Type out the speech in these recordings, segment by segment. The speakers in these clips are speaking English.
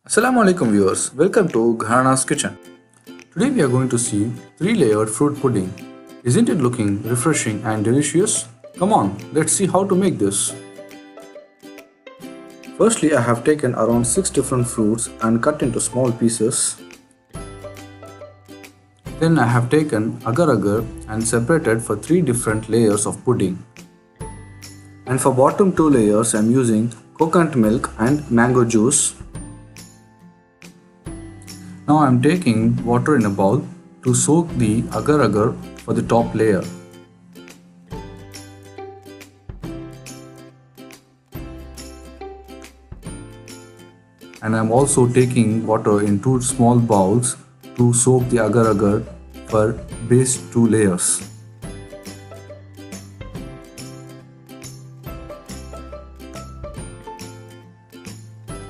Assalamu alaikum viewers, welcome to Gharana's kitchen. Today we are going to see 3-layered fruit pudding. Isn't it looking refreshing and delicious? Come on, let's see how to make this. Firstly, I have taken around 6 different fruits and cut into small pieces. Then I have taken agar-agar and separated for 3 different layers of pudding. And for bottom 2 layers I am using coconut milk and mango juice. Now I am taking water in a bowl to soak the agar-agar for the top layer. And I am also taking water in 2 small bowls to soak the agar-agar for base 2 layers.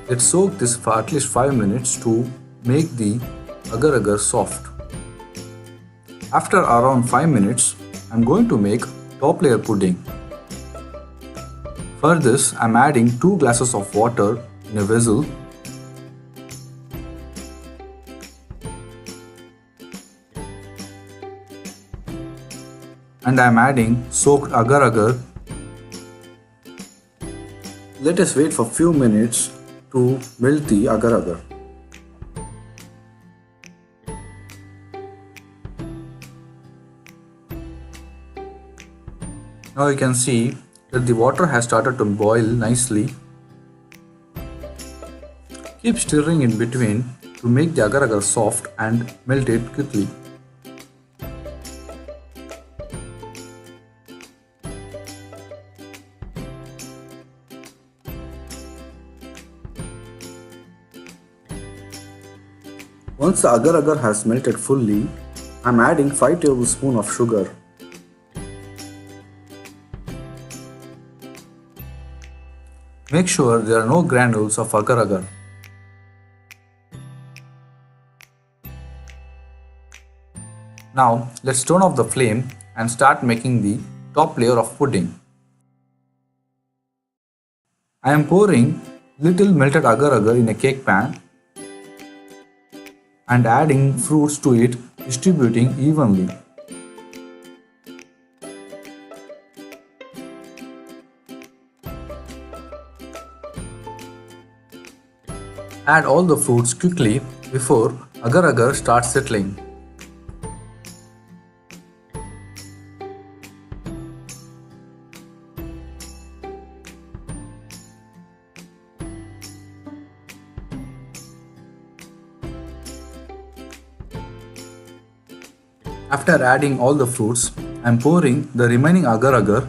Let's soak this for at least 5 minutes to make the agar-agar soft. After around 5 minutes, I am going to make top layer pudding. For this, I am adding 2 glasses of water in a vessel. And I am adding soaked agar-agar. Let us wait for few minutes to melt the agar-agar. Now you can see that the water has started to boil nicely. Keep stirring in between to make the agar-agar soft and melt it quickly. Once the agar-agar has melted fully, I am adding 5 tablespoons of sugar. Make sure there are no granules of agar-agar. Now let's turn off the flame and start making the top layer of pudding. I am pouring little melted agar-agar in a cake pan and adding fruits to it, distributing evenly. Add all the fruits quickly before agar-agar starts settling. After adding all the fruits, I am pouring the remaining agar-agar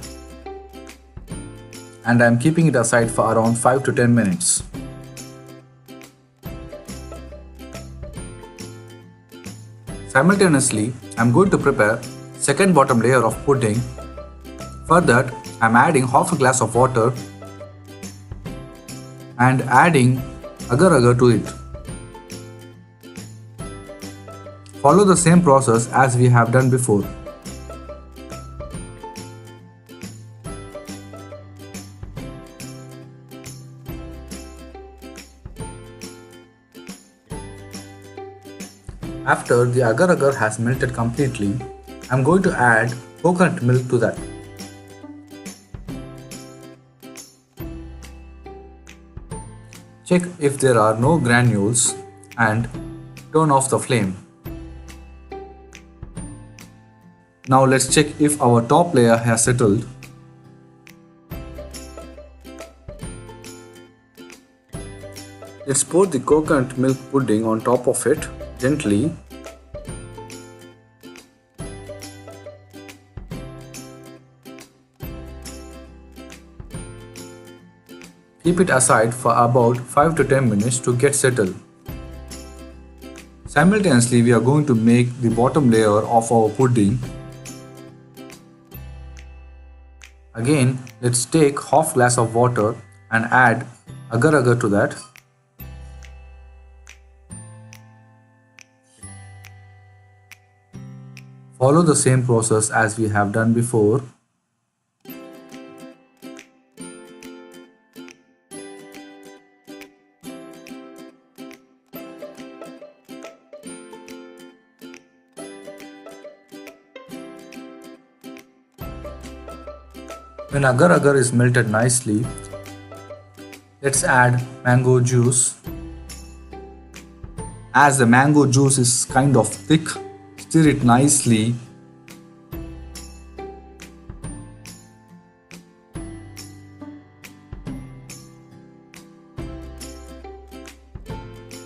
and I am keeping it aside for around 5 to 10 minutes. Simultaneously, I am going to prepare second bottom layer of pudding. For that, I am adding half a glass of water and adding agar-agar to it. Follow the same process as we have done before. After the agar-agar has melted completely, I am going to add coconut milk to that. Check if there are no granules and turn off the flame. Now let's check if our top layer has settled. Let's pour the coconut milk pudding on top of it gently. Keep it aside for about 5 to 10 minutes to get settled. Simultaneously, we are going to make the bottom layer of our pudding. Again, let's take half glass of water and add agar-agar to that. Follow the same process as we have done before. When agar-agar is melted nicely, let's add mango juice. As the mango juice is kind of thick, stir it nicely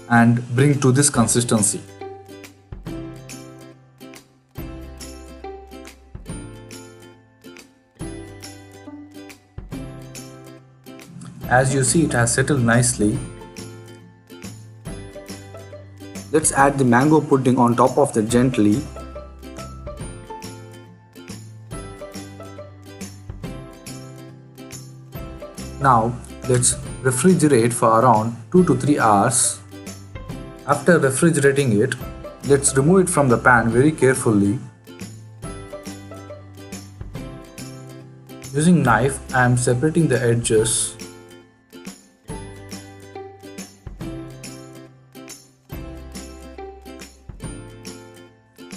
and bring to this consistency. As you see, it has settled nicely. Let's add the mango pudding on top of it gently. Now let's refrigerate for around 2 to 3 hours. After refrigerating it, let's remove it from the pan very carefully. Using knife, I am separating the edges.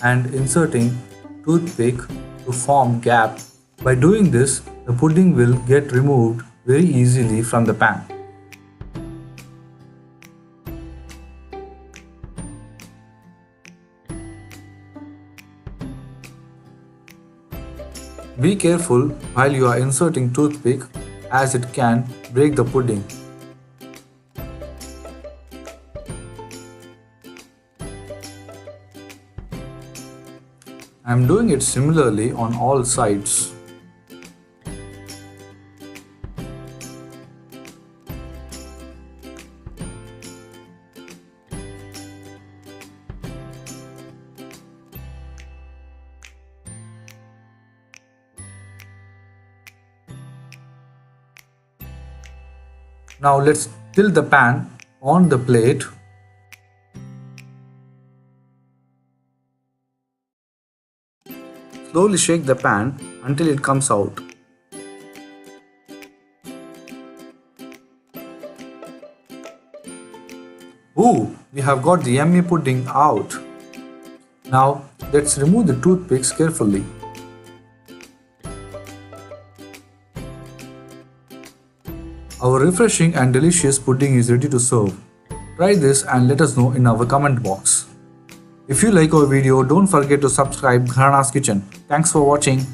And inserting toothpick to form gap. By doing this, the pudding will get removed very easily from the pan. Be careful while you are inserting toothpick as it can break the pudding. I am doing it similarly on all sides. Now let's tilt the pan on the plate. Slowly shake the pan until it comes out. Ooh, we have got the yummy pudding out. Now let's remove the toothpicks carefully. Our refreshing and delicious pudding is ready to serve. Try this and let us know in our comment box. If you like our video, don't forget to subscribe Gharana's Kitchen. Thanks for watching.